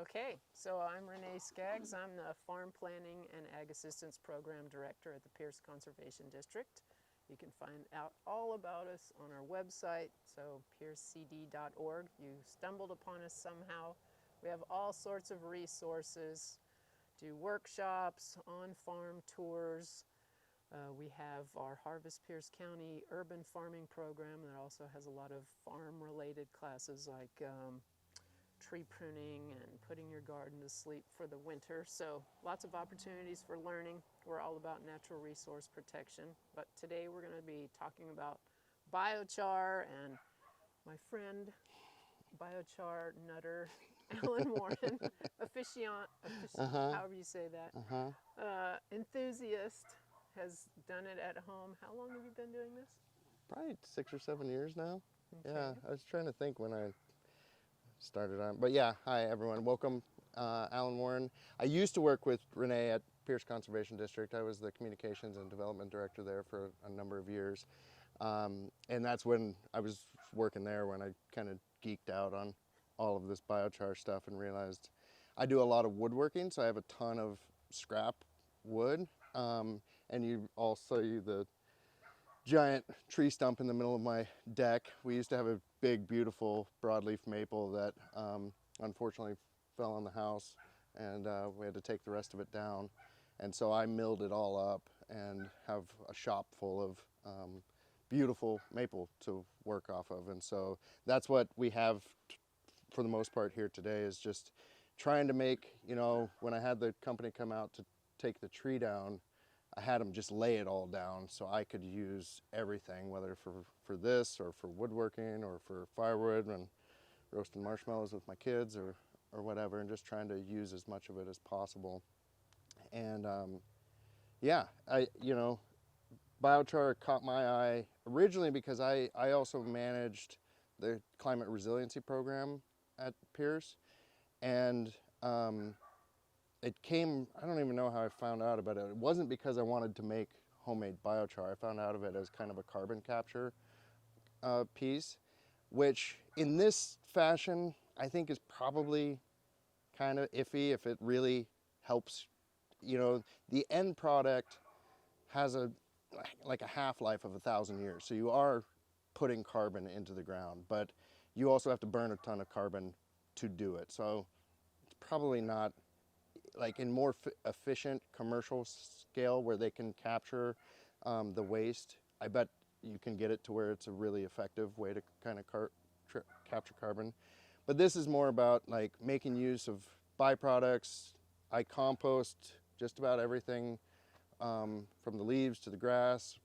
Okay, so I'm Renee Skaggs. I'm the Farm Planning and Ag Assistance Program Director at the Pierce Conservation District. You can find out all about us on our website, so piercecd.org. You stumbled upon us somehow. We have all sorts of resources, do workshops, on-farm tours. We have our Harvest Pierce County Urban Farming Program that also has a lot of farm-related classes like tree pruning and putting your garden to sleep for the winter. So lots of opportunities for learning. We're all about natural resource protection. But today we're going to be talking about biochar and my friend, biochar nutter, Allan Warren, however you say that, enthusiast, has done it at home. How long have you been doing this? Probably 6 or 7 years now. Okay. Yeah, I was trying to think when I started on, but yeah, hi everyone, welcome. Allan Warren. I used to work with Renee at Pierce Conservation District. I was the Communications and Development Director there for a number of years. And that's when I was working there when I kind of geeked out on all of this biochar stuff and realized I do a lot of woodworking, so I have a ton of scrap wood. And you also the giant tree stump in the middle of my deck. We used to have a big, beautiful broadleaf maple that unfortunately fell on the house, and we had to take the rest of it down. And so I milled it all up and have a shop full of beautiful maple to work off of. And so that's what we have for the most part here today, is just trying to make, you know, when I had the company come out to take the tree down, I had them just lay it all down so I could use everything, whether for this or for woodworking or for firewood and roasting marshmallows with my kids or whatever, and just trying to use as much of it as possible. And yeah, biochar caught my eye originally because I also managed the climate resiliency program at Pierce, and it came, I don't even know how I found out about it. It wasn't because I wanted to make homemade biochar. I found out of it as kind of a carbon capture piece, which in this fashion I think is probably kind of iffy if it really helps. You know, the end product has like a half-life of 1,000 years. So you are putting carbon into the ground, but you also have to burn a ton of carbon to do it. So it's probably not like in more efficient commercial scale where they can capture the waste. I bet you can get it to where it's a really effective way to kind of capture carbon. But this is more about like making use of byproducts. I compost just about everything from the leaves to the grass.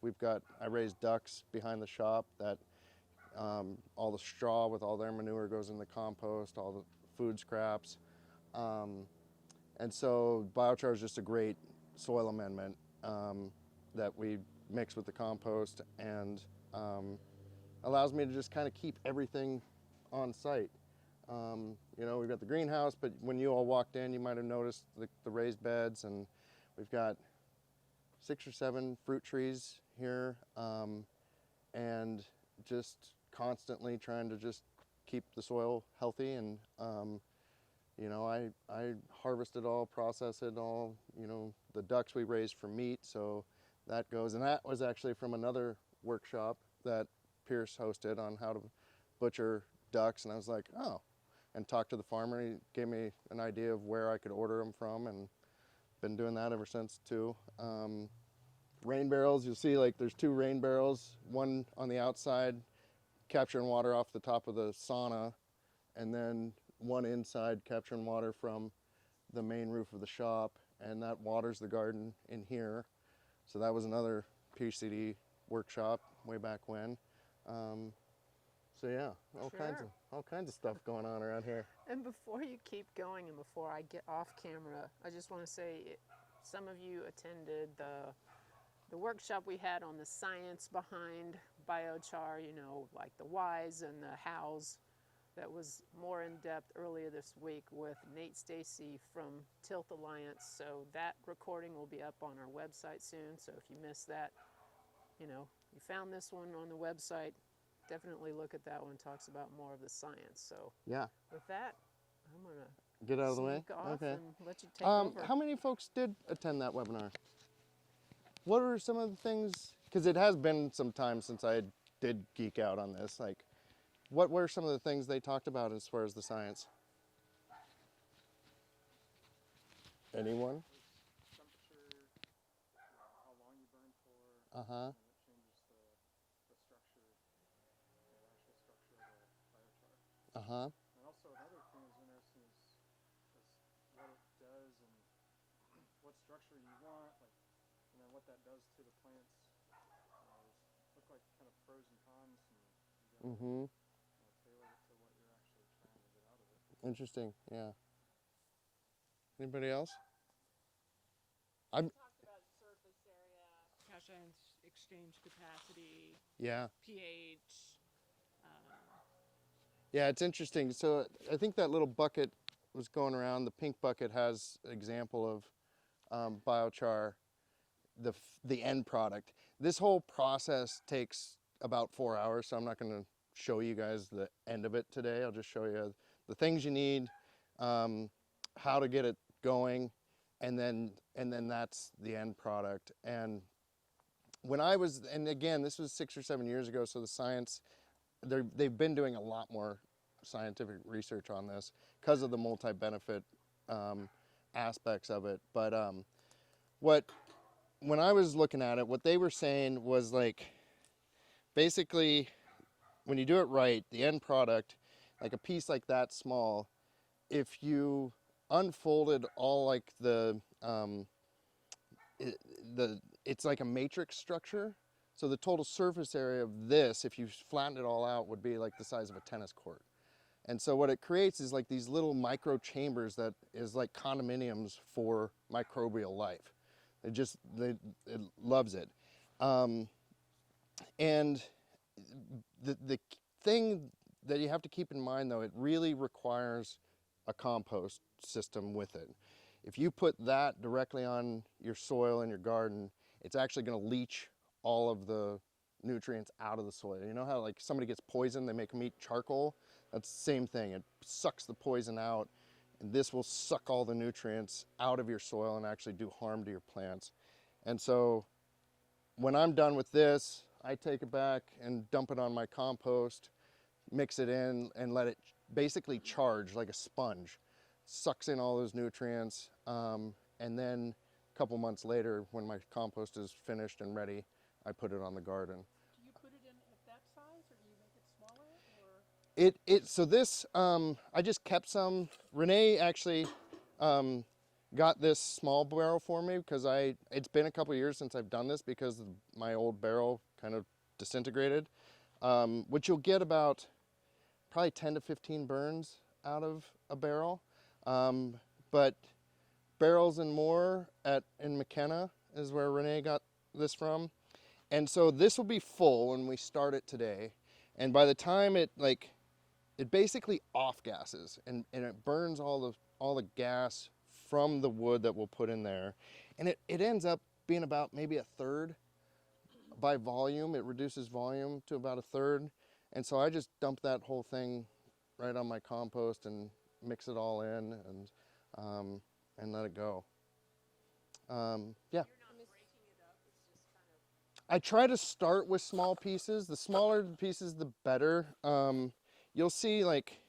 I raise ducks behind the shop that all the straw with all their manure goes in the compost, all the food scraps. And so biochar is just a great soil amendment that we mix with the compost, and allows me to just kind of keep everything on site. You know, we've got the greenhouse, but when you all walked in, you might have noticed the raised beds, and we've got 6 or 7 fruit trees here, and just constantly trying to just keep the soil healthy. And you know, I harvest it all, process it all. You know, the ducks we raised for meat, so that goes. And that was actually from another workshop that Pierce hosted on how to butcher ducks. And I was like, oh, and talked to the farmer. He gave me an idea of where I could order them from, and been doing that ever since too. Rain barrels, you'll see like there's 2 rain barrels, one on the outside capturing water off the top of the sauna, and then one inside capturing water from the main roof of the shop, and that waters the garden in here. So that was another PCD workshop way back when. So yeah, all kinds of stuff going on around here. And before you keep going and before I get off camera, I just want to say some of you attended the workshop we had on the science behind biochar, you know, like the whys and the hows. That was more in depth earlier this week with Nate Stacy from Tilt Alliance. So that recording will be up on our website soon. So if you missed that, you know, you found this one on the website, definitely look at that one. It talks about more of the science. So Yeah. with that, I'm going to Get out of the way? sneak off Okay. and let you take over. How many folks did attend that webinar? What were some of the things, because it has been some time since I did geek out on this, like, what were some of the things they talked about as far as the science? Anyone? Temperature, how long you burn for, Uh-huh. and it changes the structure, the actual structure of the biochar. Uh-huh. And also another thing that's interesting is what it does and what structure you want, like, and then what that does to the plants. Look like kind of pros and cons, and you gotta Mm-hmm. tailor it to what you're actually trying to get out of it. Interesting, yeah. Anybody else? I'm, Talked about surface area, cation exchange capacity, yeah. pH. Yeah, it's interesting. So I think that little bucket was going around. The pink bucket has an example of biochar, the end product. This whole process takes about 4 hours, so I'm not going to show you guys the end of it today. I'll just show you the things you need, how to get it going, and then that's the end product. And when I was, and again, this was 6 or 7 years ago, so the science, they've been doing a lot more scientific research on this because of the multi-benefit aspects of it. But when I was looking at it, what they were saying was, like, basically, when you do it right, the end product, like a piece like that small, if you unfolded all, like, it's like a matrix structure. So the total surface area of this, if you flatten it all out, would be like the size of a tennis court. And so what it creates is like these little micro chambers that is like condominiums for microbial life. It loves it. And the thing that you have to keep in mind, though, it really requires a compost system with it. If you put that directly on your soil in your garden, it's actually going to leach all of the nutrients out of the soil. You know how, like, somebody gets poisoned, they make them eat charcoal? That's the same thing. It sucks the poison out, and this will suck all the nutrients out of your soil and actually do harm to your plants. And so when I'm done with this, I take it back and dump it on my compost, mix it in, and let it basically charge like a sponge. Sucks in all those nutrients, and then a couple months later, when my compost is finished and ready, I put it on the garden. Do you put it in at that size, or do you make it smaller? Or So this, I just kept some. Renee actually got this small barrel for me because it's been a couple years since I've done this because my old barrel kind of disintegrated, which you'll get about probably 10 to 15 burns out of a barrel. But Barrels and More in McKenna is where Renee got this from. And so this will be full when we start it today. And by the time it basically off gases and it burns all the gas from the wood that we'll put in there. And it ends up being about maybe a third by volume. It reduces volume to about a third. And so I just dump that whole thing right on my compost and mix it all in and let it go. Yeah. you're not breaking it up, it's just kind of. I try to start with small pieces. The smaller the pieces, the better. You'll see, like,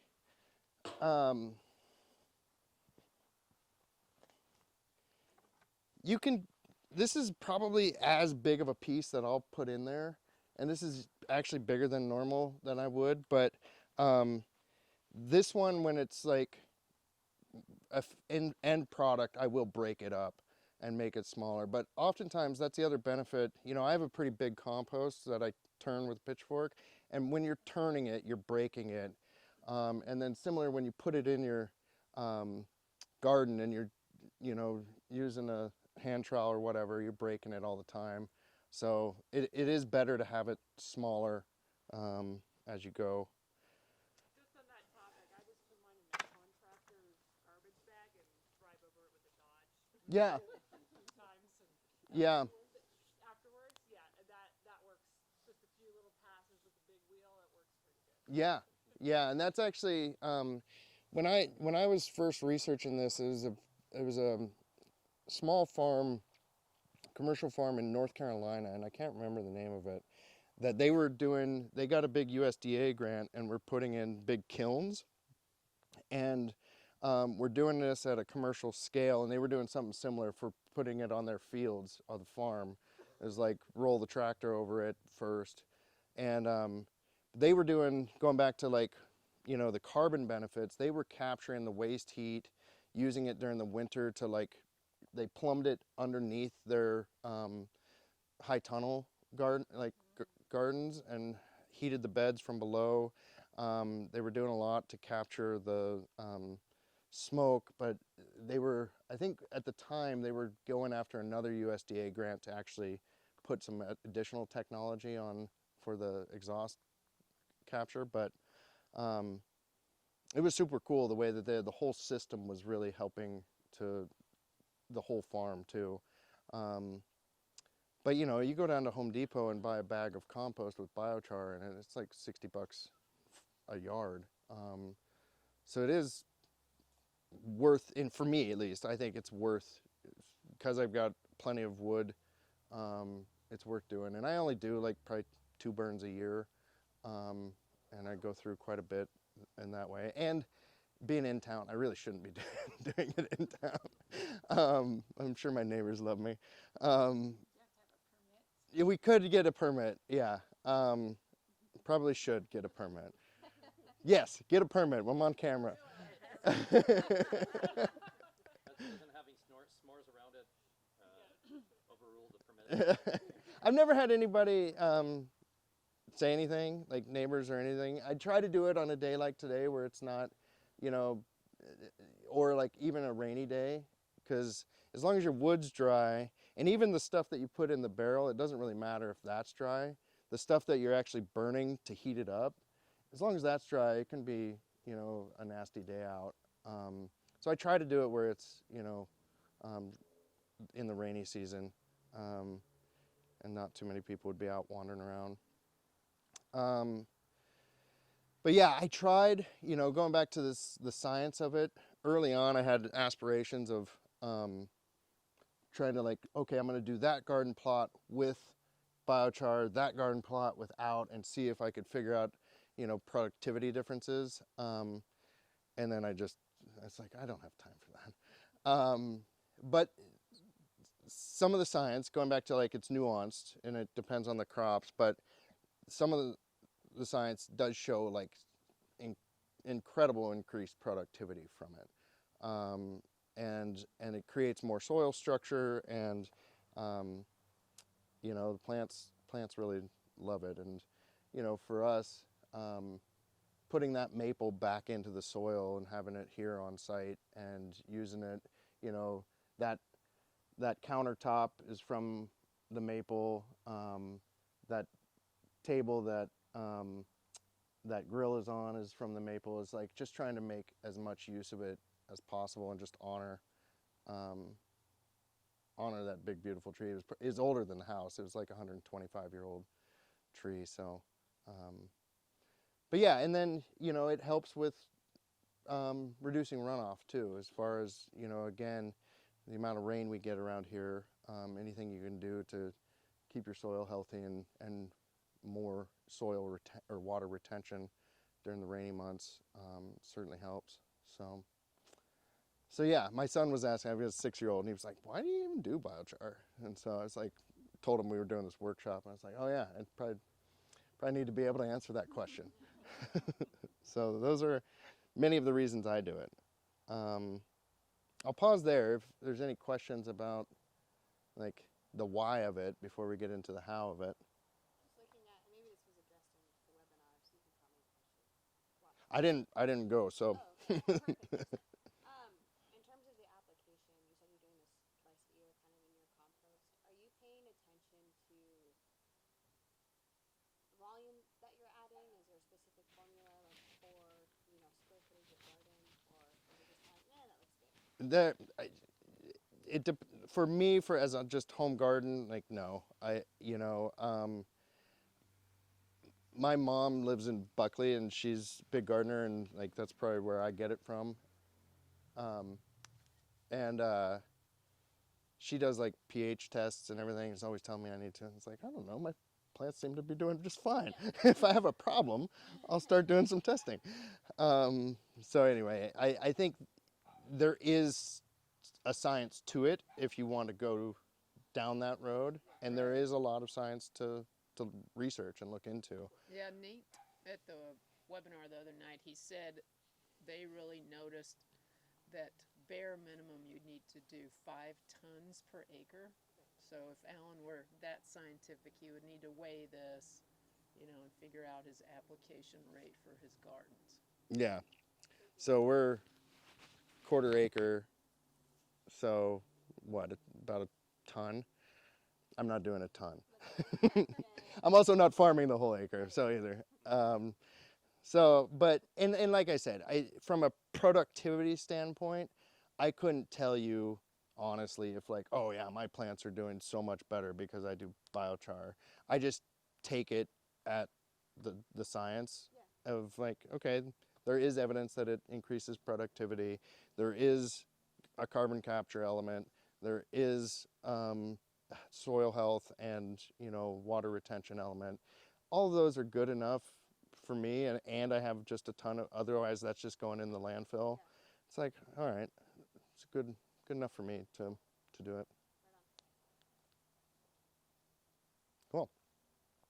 this is probably as big of a piece that I'll put in there. And this is actually bigger than normal than I would. But this one, when it's like an end product, I will break it up and make it smaller. But oftentimes that's the other benefit. You know, I have a pretty big compost that I turn with a pitchfork, and when you're turning it, you're breaking it. And then similar, when you put it in your garden and you're, using a hand trowel or whatever, you're breaking it all the time. So it is better to have it smaller as you go. Just on that topic, I just put mine in the contractor's garbage bag and drive over it with a Dodge. Yeah. Sometimes. Yeah. Afterwards, yeah, that works. Just a few little passes with the big wheel, it works pretty good. Yeah, and that's actually when I was first researching this, it was a small farm, commercial farm in North Carolina, and I can't remember the name of it, that they were doing, they got a big USDA grant and were putting in big kilns, and we're doing this at a commercial scale, and they were doing something similar for putting it on their fields on the farm. It was like roll the tractor over it first, and they were doing, going back to like, you know, the carbon benefits, they were capturing the waste heat, using it during the winter to like, they plumbed it underneath their high tunnel garden, like gardens, and heated the beds from below. They were doing a lot to capture the smoke, but they were, I think at the time, they were going after another USDA grant to actually put some additional technology on for the exhaust capture, but it was super cool the way that the whole system was really helping to the whole farm too. But you know, you go down to Home Depot and buy a bag of compost with biochar in it, it's like $60 a yard. So it is worth, and for me at least, I think it's worth, because I've got plenty of wood, it's worth doing. And I only do like probably 2 burns a year, and I go through quite a bit in that way. And being in town, I really shouldn't be doing it in town. I'm sure my neighbors love me. Yeah, we could get a permit, yeah. Probably should get a permit. Yes, get a permit. I'm on camera. Doesn't having s'mores around it overrule the permit? I've never had anybody say anything, like neighbors or anything. I try to do it on a day like today where it's not, you know, or like even a rainy day, because as long as your wood's dry, and even the stuff that you put in the barrel, it doesn't really matter if that's dry. The stuff that you're actually burning to heat it up, as long as that's dry, it can be, you know, a nasty day out. So I try to do it where it's, you know, in the rainy season, and not too many people would be out wandering around. But yeah, I tried, you know, going back to the science of it. Early on, I had aspirations of trying to like, okay, I'm going to do that garden plot with biochar, that garden plot without, and see if I could figure out, you know, productivity differences. And then it's like, I don't have time for that. But some of the science, going back to like, it's nuanced and it depends on the crops, but some of the science does show like incredible increased productivity from it. And it creates more soil structure, and you know, the plants really love it. And you know, for us, putting that maple back into the soil and having it here on site and using it, you know, that countertop is from the maple, that table that that grill is on is from the maple. Is like just trying to make as much use of it as possible and just honor that big beautiful tree. It's older than the house. It was like a 125-year-old tree. So but yeah, and then, you know, it helps with reducing runoff too, as far as, you know, again, the amount of rain we get around here. Anything you can do to keep your soil healthy and more soil or water retention during the rainy months certainly helps. So yeah, my son was asking, I have a 6-year-old, and he was like, why do you even do biochar? And so I was like, told him we were doing this workshop, and I was like, oh yeah, I probably need to be able to answer that question. So those are many of the reasons I do it. I'll pause there if there's any questions about like the why of it before we get into the how of it. Just looking at, maybe this was addressed in the webinar, so you can tell me if I should. I didn't go, so. Oh, okay. Perfect. In terms of the application, you said you're doing this twice a year, kind of in your compost. Are you paying attention to volume that you're adding? Is there a specific formula, like for, you know, square footage of garden, or is it just kind of, that looks good? For me, as a just home garden, like no, my mom lives in Buckley, and she's a big gardener, and like that's probably where I get it from. And she does like pH tests and everything. She's always telling me I need to. It's like, I don't know, my plants seem to be doing just fine. If I have a problem, I'll start doing some testing. So anyway, I think there is a science to it if you want to go down that road, and there is a lot of science to research and look into. Yeah, Nate at the webinar the other night, he said they really noticed that bare minimum you need to do 5 tons per acre. So if Allan were that scientific, he would need to weigh this, you know, and figure out his application rate for his gardens. Yeah. So we're 1/4 acre. So what, about a ton? I'm not doing a ton. I'm also not farming the whole acre, so either. But like I said, from a productivity standpoint, I couldn't tell you honestly if like, oh yeah, my plants are doing so much better because I do biochar. I just take it at the science of like, okay, there is evidence that it increases productivity. There is a carbon capture element. There is soil health and, you know, water retention element. All of those are good enough for me, and I have just a ton of, otherwise that's just going in the landfill. It's like, all right, it's good enough for me to do it. Cool.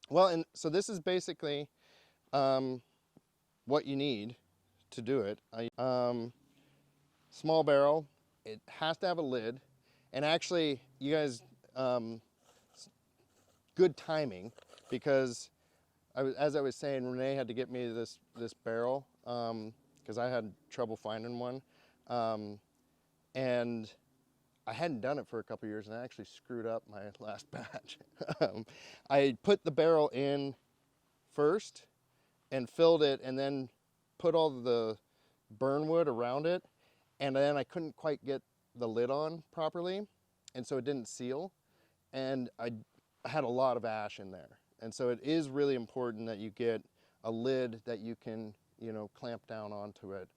Well, and so this is basically what you need to do it. Small barrel, it has to have a lid, and actually you guys, good timing, because as I was saying, Renee had to get me this barrel because I had trouble finding one, and I hadn't done it for a couple years, and I actually screwed up my last batch. I put the barrel in first and filled it, and then put all the burn wood around it, and then I couldn't quite get the lid on properly, and so it didn't seal, and I had a lot of ash in there. And so it is really important that you get a lid that you can, you know, clamp down onto it.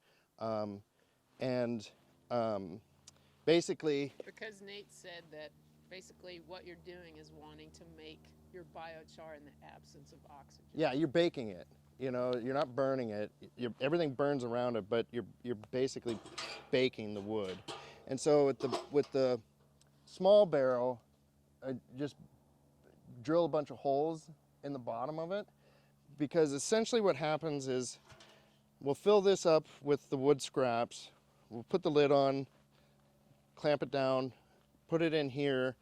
Basically... Because Nate said that basically what you're doing is wanting to make your biochar in the absence of oxygen. Yeah, you're baking it. You know, you're not burning it. Everything burns around it, but you're basically baking the wood. And so with the small barrel, I just drill a bunch of holes in the bottom of it, because essentially what happens is we'll fill this up with the wood scraps, we'll put the lid on, clamp it down, put it in here,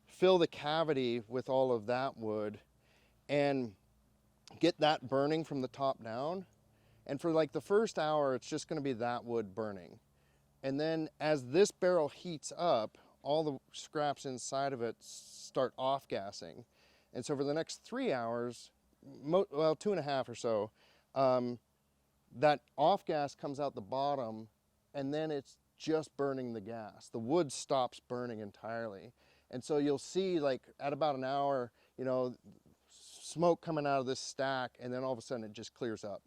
fill the cavity with all of that wood, and get that burning from the top down. And for like the first hour, it's just gonna be that wood burning. And then as this barrel heats up, all the scraps inside of it start off-gassing. And so for the next 3 hours, well, 2.5 or so, that off-gas comes out the bottom, and then it's just burning the gas. The wood stops burning entirely. And so you'll see, like, at about an hour, you know, smoke coming out of this stack, and then all of a sudden it just clears up.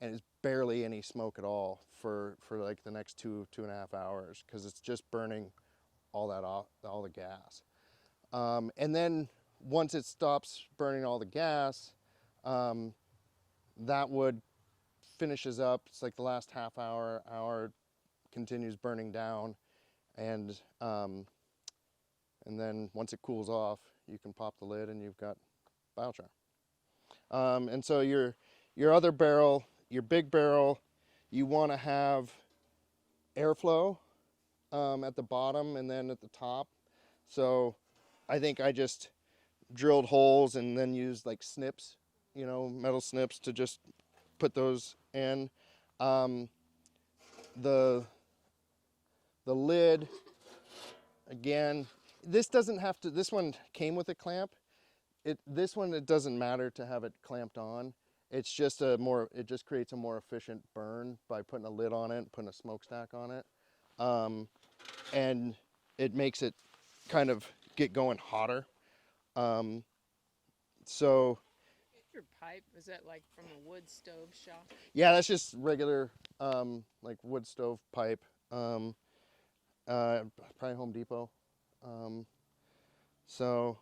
And it's barely any smoke at all for like the next 2.5 hours, because it's just burning all that off, all the gas. And then once it stops burning all the gas, that wood finishes up. It's like the last half hour continues burning down, and then once it cools off, you can pop the lid and you've got biochar. And so your other barrel, your big barrel, you want to have airflow at the bottom and then at the top. So I think I just drilled holes and then used like snips, you know, metal snips to just put those in. The lid, again, this doesn't have to, this one came with a clamp. This one, it doesn't matter to have it clamped on. It's just it just creates a more efficient burn by putting a lid on it, putting a smokestack on it. And it makes it kind of get going hotter. So your pipe? Is that like from a wood stove shop? Yeah, that's just regular, like wood stove pipe. Probably Home Depot. So,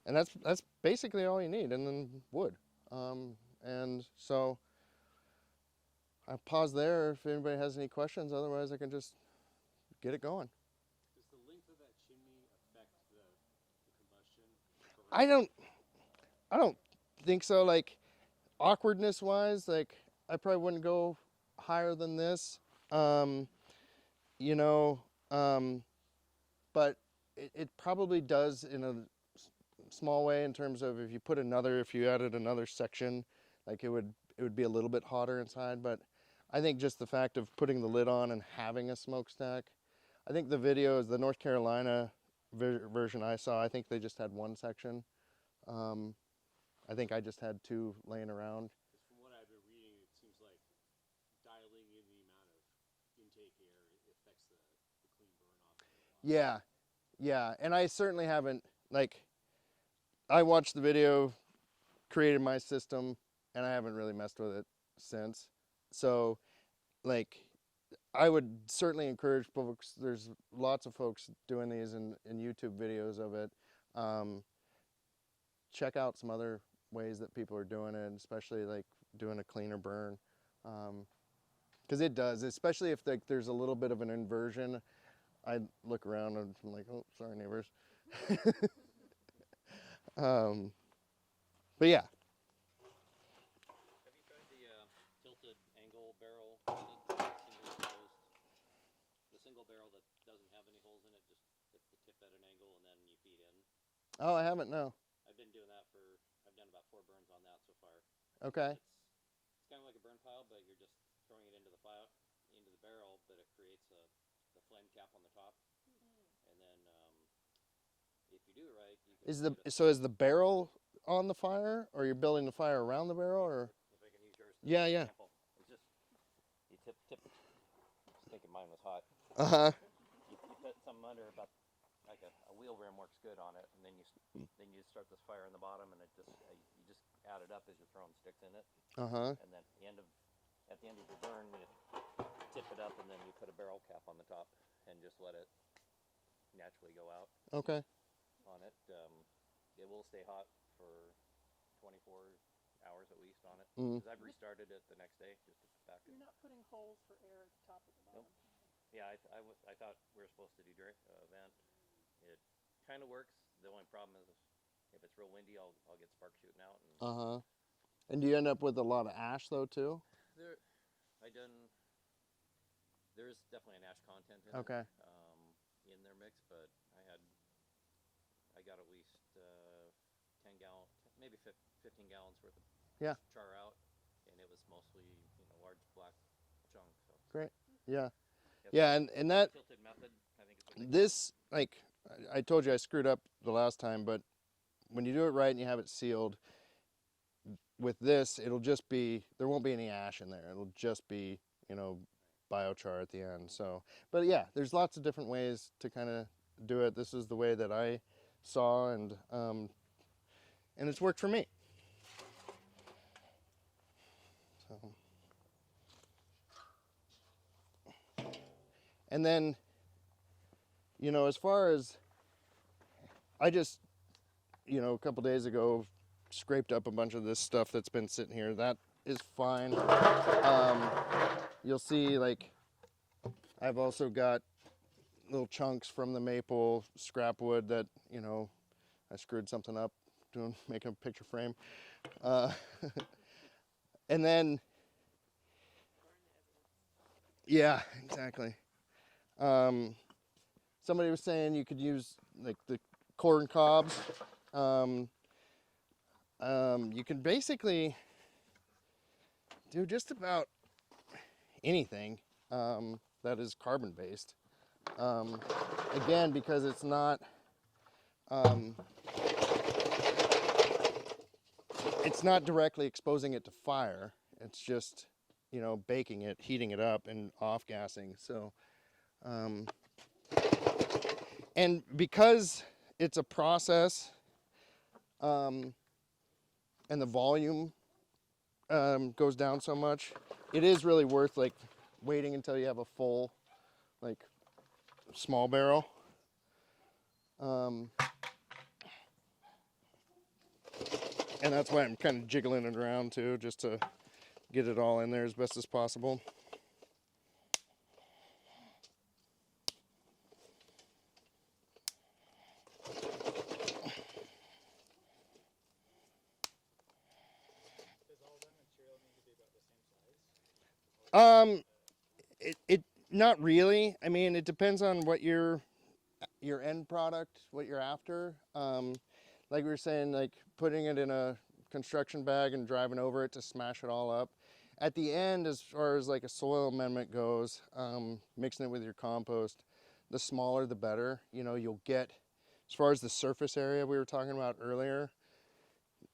and that's basically all you need, and then wood. And so I pause there if anybody has any questions. Otherwise, I can just get it going. Does the length of that chimney affect the combustion? I don't think so. Like awkwardness wise, like I probably wouldn't go higher than this. You know, but it probably does in a small way in terms of if you added another section, like it would be a little bit hotter inside. But I think just the fact of putting the lid on and having a smokestack, I think the video is the North Carolina version I saw. I think they just had one section. I think I just had two laying around. Because from what I've been reading, it seems like dialing in the amount of intake air affects the clean burn off of it. Yeah, yeah, and I certainly haven't, like, I watched the video, created my system, and I haven't really messed with it since. So, like, I would certainly encourage folks, there's lots of folks doing these in YouTube videos of it. Check out some other ways that people are doing it, especially like doing a cleaner burn. Because it does, especially if there's a little bit of an inversion. I look around and I'm like, oh, sorry, neighbors. But yeah. Have you tried the tilted angle barrel heated, the single barrel that doesn't have any holes in it, just hits the tip at an angle and then you feed in? Oh, I haven't, no. I've been doing that I've done about 4 burns on that so far. Okay. It's kind of like a burn pile, but you're just throwing it into the barrel, but it creates the flame cap on the top. And then if you do it right, you can Is the barrel on the fire, or you're building the fire around the barrel, or? if I can use yours as Yeah, an yeah. example. It's just you tip. I was thinking mine was hot. You put something under about like a wheel rim works good on it, and then you start this fire in the bottom, and you just add it up as you're throwing sticks in it. And then at the end of the burn, you tip it up, and then you put a barrel cap on the top, and just let it naturally go out. Okay. On it. It will stay hot for 24 hours at least on it. Because I've restarted it the next day just to put back. You're not putting holes for air at the top of the bottom. Nope. Yeah, I thought we were supposed to do vent. It kind of works. The only problem is if it's real windy, I'll get sparks shooting out. And do you end up with a lot of ash though too? There is definitely an ash content in Okay. it, in their mix, but I got at least 10 gallon, maybe 15 gallons worth of char out, and it was mostly large black chunks. So. Great. Yeah. Yep. Yeah, and that Tilted method, I think is what they this, like I told you, I screwed up the last time, but when you do it right and you have it sealed, with this it'll just be, there won't be any ash in there. It'll just be biochar at the end. So, but yeah, there's lots of different ways to kind of do it. This is the way that I saw, and it's worked for me. So, and then, as far as, I just, a couple days ago, scraped up a bunch of this stuff that's been sitting here. That is fine. You'll see, like, I've also got little chunks from the maple scrap wood that, I screwed something up making a picture frame. And then, yeah, exactly. Somebody was saying you could use like the corn cobs. You can basically do just about anything that is carbon based. Again, because it's not directly exposing it to fire. It's just baking it, heating it up, and off gassing. So and because it's a process, and the volume goes down so much, it is really worth like waiting until you have a full like small barrel. And that's why I'm kind of jiggling it around too, just to get it all in there as best as possible. Does all that material need to be about the same size? It not really. I mean, it depends on what your end product, what you're after. Like we were saying, like putting it in a construction bag and driving over it to smash it all up. At the end, as far as like a soil amendment goes, mixing it with your compost, the smaller the better. You know, you'll get, as far as the surface area we were talking about earlier,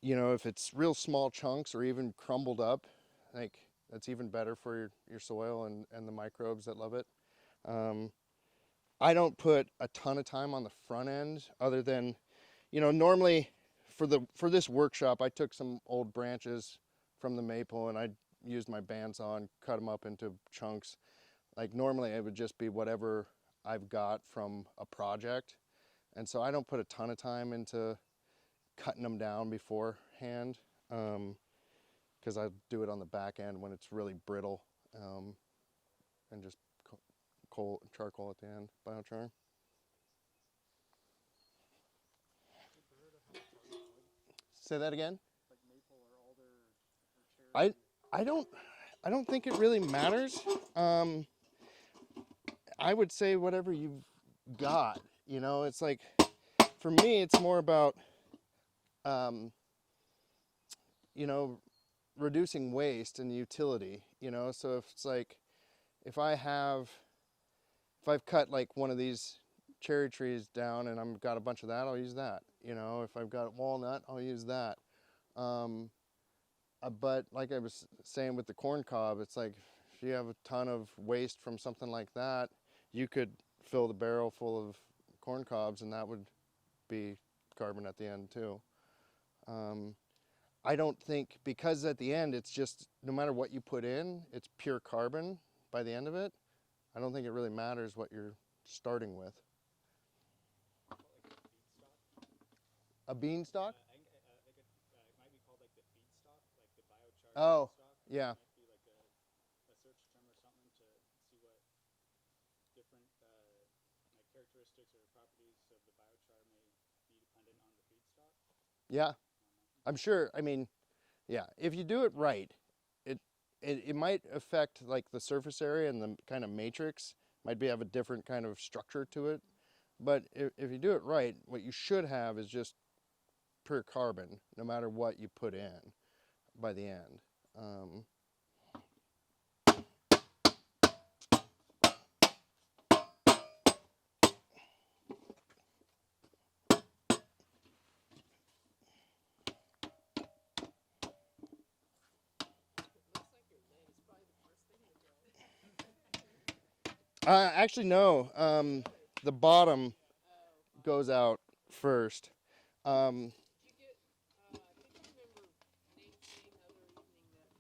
you know, if it's real small chunks or even crumbled up, like that's even better for your soil and the microbes that love it. I don't put a ton of time on the front end other than, you know, normally for this workshop, I took some old branches from the maple and I used my bandsaw and cut them up into chunks. Like normally it would just be whatever I've got from a project. And so I don't put a ton of time into cutting them down beforehand, because I do it on the back end when it's really brittle, and just charcoal at the end, biochar. Say that again. Like maple or alder or cherry? I don't think it really matters. I would say whatever you've got. You know, it's like for me, it's more about you know, reducing waste and utility. You know, so if it's like if I've cut like one of these cherry trees down and I've got a bunch of that, I'll use that. You know, if I've got walnut, I'll use that. But like I was saying with the corn cob, it's like if you have a ton of waste from something like that, you could fill the barrel full of corn cobs and that would be carbon at the end too. I don't think, because at the end it's just, no matter what you put in, it's pure carbon by the end of it. I don't think it really matters what you're starting with. A beanstalk? I think it might be called like the feedstock, like the biochar Oh, feedstock. yeah. It might be like a search term or something to see what different like characteristics or properties of the biochar may be dependent on the feedstock. Yeah, I'm sure. I mean, yeah, if you do it right, it might affect like the surface area and the kind of matrix might have a different kind of structure to it. But if you do it right, what you should have is just pure carbon, no matter what you put in by the end. Looks like your lid is probably the first thing to go. Actually, no. The bottom Oh, goes out first. did you get? I think I remember Nate saying the other evening that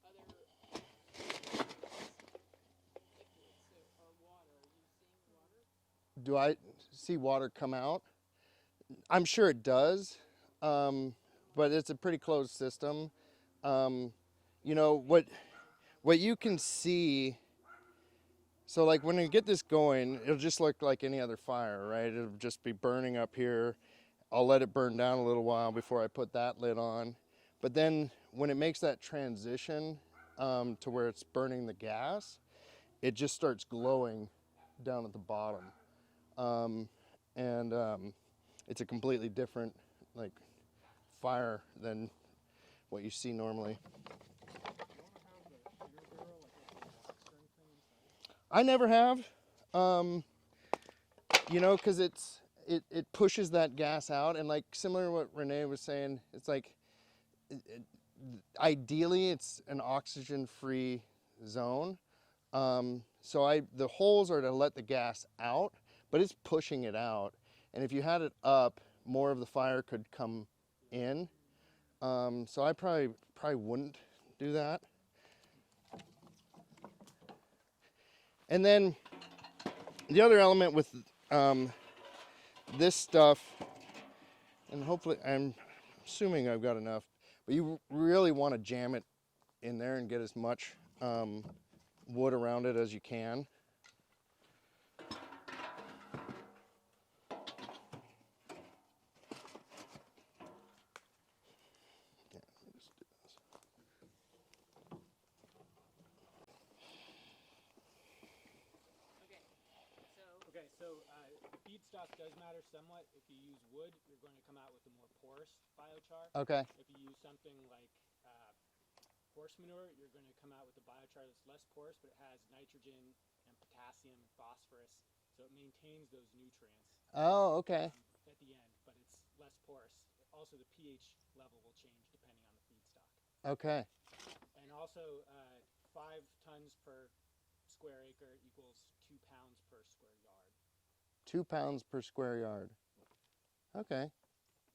one of the other liquids or water. Are you seeing water? Do I see water come out? I'm sure it does, but it's a pretty closed system. You know what you can see. So like when you get this going, it'll just look like any other fire, right? It'll just be burning up here. I'll let it burn down a little while before I put that lid on. But then when it makes that transition to where it's burning the gas, it just starts glowing down at the bottom. And it's a completely different like fire than what you see normally. Do you want to have the sugar barrel like with the box or anything inside? I never have, you know, because it pushes that gas out, and like similar to what Renee was saying, it's like ideally it's an oxygen-free zone. So the holes are to let the gas out, but it's pushing it out. And if you had it up, more of the fire could come in So I probably wouldn't do that. And then the other element with this stuff, and hopefully I'm assuming I've got enough, but you really want to jam it in there and get as much wood around it as you can. Okay, so the feedstock does matter somewhat. If you use wood, you're going to come out with a more porous biochar. Okay. If you use something like horse manure, you're going to come out with a biochar that's less porous, but it has nitrogen and potassium and phosphorus, so it maintains those nutrients Oh, okay. at the end, but it's less porous. Also, the pH level will change depending on the feedstock. Okay. And also, 5 tons per square acre equals 2 pounds per square yard. 2 pounds per square yard. Okay.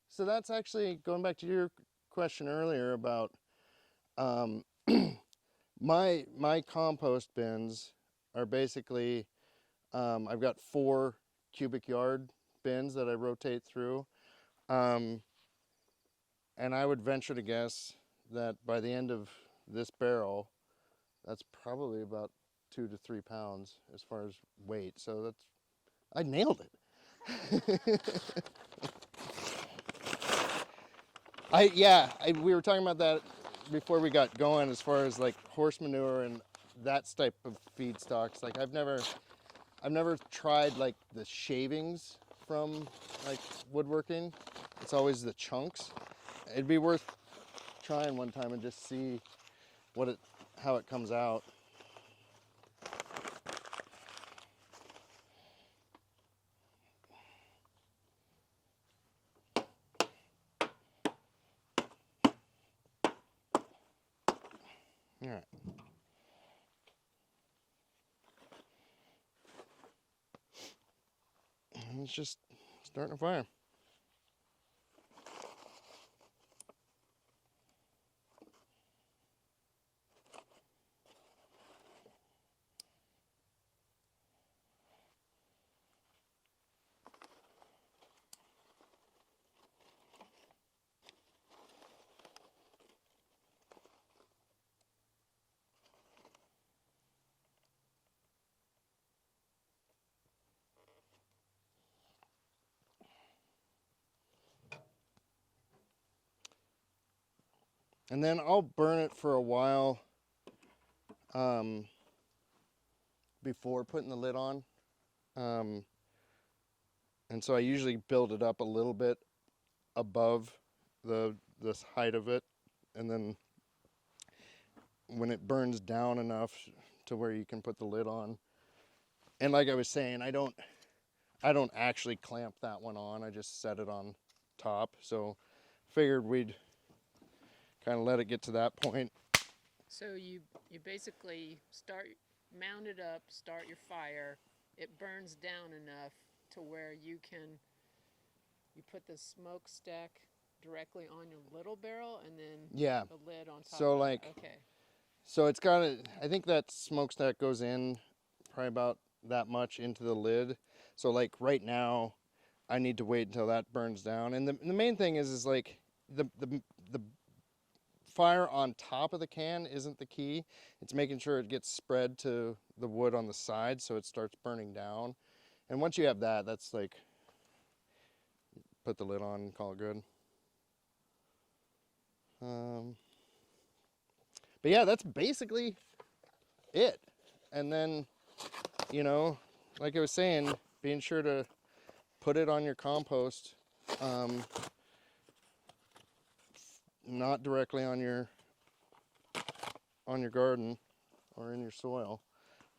So that's actually going back to your question earlier about my compost bins are basically I've got 4 cubic yard bins that I rotate through, and I would venture to guess that by the end of this barrel, that's probably about 2 to 3 pounds as far as weight. So that's, I nailed it. We were talking about that before we got going, as far as like horse manure and that type of feedstocks. Like I've never tried like the shavings from like woodworking. It's always the chunks. It'd be worth trying one time and just see how it comes out. All right. And it's just starting a fire. And then I'll burn it for a while before putting the lid on. And so I usually build it up a little bit above this height of it, and then when it burns down enough to where you can put the lid on. And like I was saying, I don't actually clamp that one on. I just set it on top. So figured we'd kind of let it get to that point. So you basically mount it up, start your fire. It burns down enough to where you put the smokestack directly on your little barrel, and then the lid on top. So of like, it. Okay. So it's got I think that smokestack goes in probably about that much into the lid. So like right now, I need to wait until that burns down. And the main thing is like the fire on top of the can isn't the key. It's making sure it gets spread to the wood on the side so it starts burning down. And once you have that, that's like, put the lid on and call it good. But yeah, that's basically it. And then, you know, like I was saying, being sure to put it on your compost, not directly on your garden or in your soil,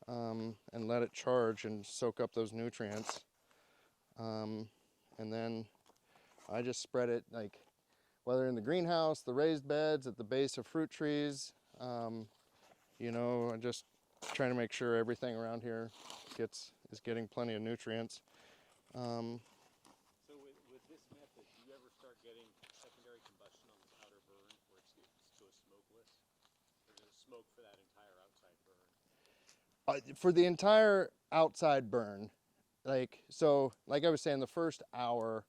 and let it charge and soak up those nutrients. And then I just spread it, like whether in the greenhouse, the raised beds, at the base of fruit trees. You know, I just trying to make sure everything around here is getting plenty of nutrients. So with this method, do you ever start getting secondary combustion on this outer burner? For the entire outside burn, like I was saying, the first hour,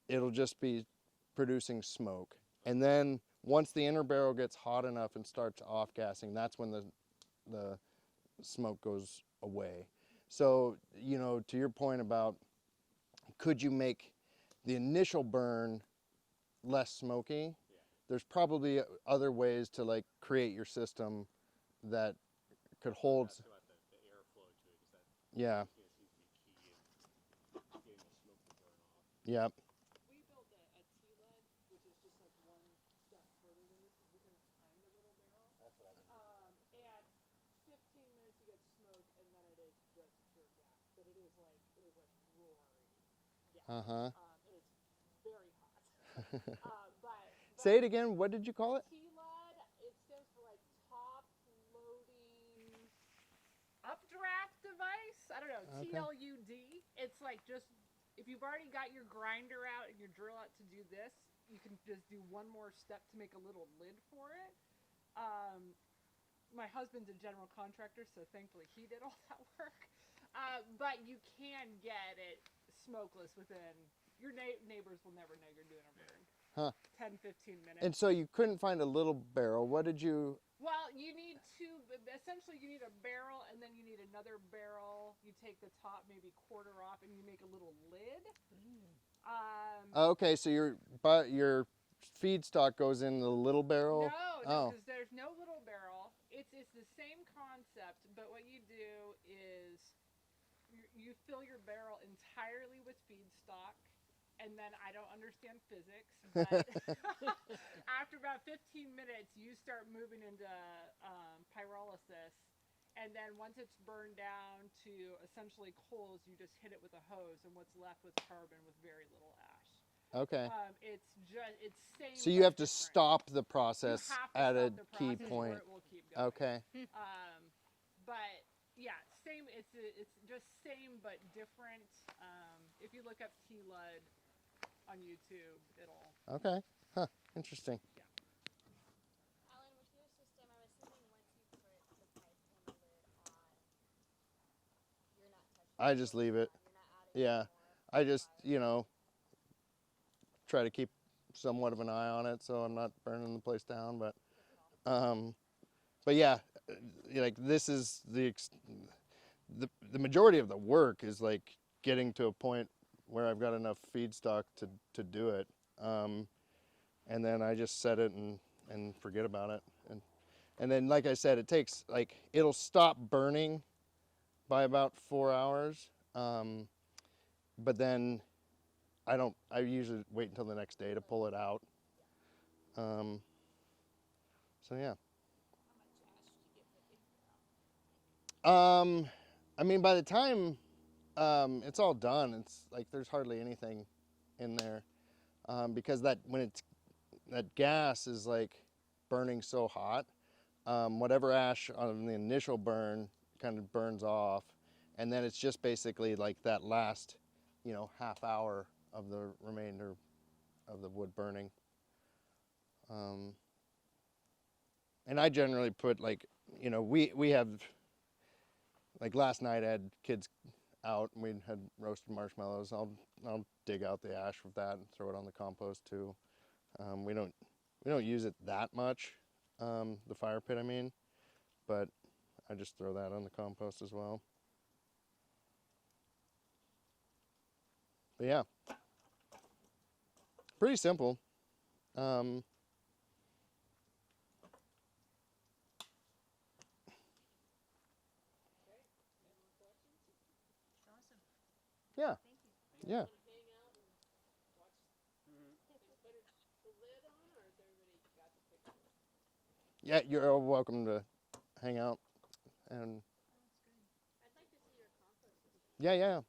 it'll just be producing smoke, and then once the inner barrel gets hot enough and starts off gassing, that's when the smoke goes away. So, to your point about could you make the initial burn less smoky, there's probably other ways to like create your system that could hold. Ask about the airflow to it, because that Yeah. seems to be key in getting the smoke to burn off. Yep. We built a T-led, which is just like one step further than this, is because it's kind of little barrel. That's what I've been doing. And 15 minutes you get smoke, and then it is just pure gas. But it is like roaring gas. Uh-huh. And it's very hot. But Say it again. What did you call it? T-led, it stands for like top loading updraft device. I don't know, Okay. TLUD. It's like just, if you've already got your grinder out and your drill out to do this, you can just do one more step to make a little lid for it. My husband's a general contractor, so thankfully he did all that work. But you can get it smokeless within, your neighbors will never know you're doing a burn. Huh. 10, 15 minutes. And so you couldn't find a little barrel. What did you? Well, you need essentially you need a barrel, and then you need another barrel. You take the top maybe quarter off, and you make a little lid. Okay, so your feedstock goes in the little barrel. No, because there's no little barrel. It's the same concept, but what you do is you fill your barrel entirely with feedstock, and then I don't understand physics, but after about 15 minutes, you start moving into pyrolysis, and then once it's burned down to essentially coals, you just hit it with a hose, and what's left with carbon with very little ash. Okay. It's same. So you have to different. stop the process You have to at a stop the key process point. or it will keep going. Okay. But yeah, same. It's just same but different. If you look up T-Lud on YouTube, it'll. Okay. Huh. Interesting. Allan, with your system, I'm assuming once you put the pipe and the lid on, you're not touching I just leave it. You're not adding Yeah. more I just, fire. try to keep somewhat of an eye on it so I'm not burning the place down. But yeah, like this is the majority of the work is like getting to a point where I've got enough feedstock to do it. And then I just set it and forget about it. And then, like I said, it takes it'll stop burning by about 4 hours. But then I usually wait until the next day to pull it out. So yeah. I mean, by the time it's all done, it's like there's hardly anything in there because that gas is like burning so hot, whatever ash on the initial burn kind of burns off, and then it's just basically like that last, half hour of the remainder of the wood burning. And I generally put we have, like last night I had kids out and we had roasted marshmallows. I'll dig out the ash of that and throw it on the compost too. We don't use it that much, the fire pit I mean, but I just throw that on the compost as well. But yeah, pretty simple. Yeah. Yeah. Yeah, you're all welcome to hang out and. I'd like to see your compost. Yeah, yeah.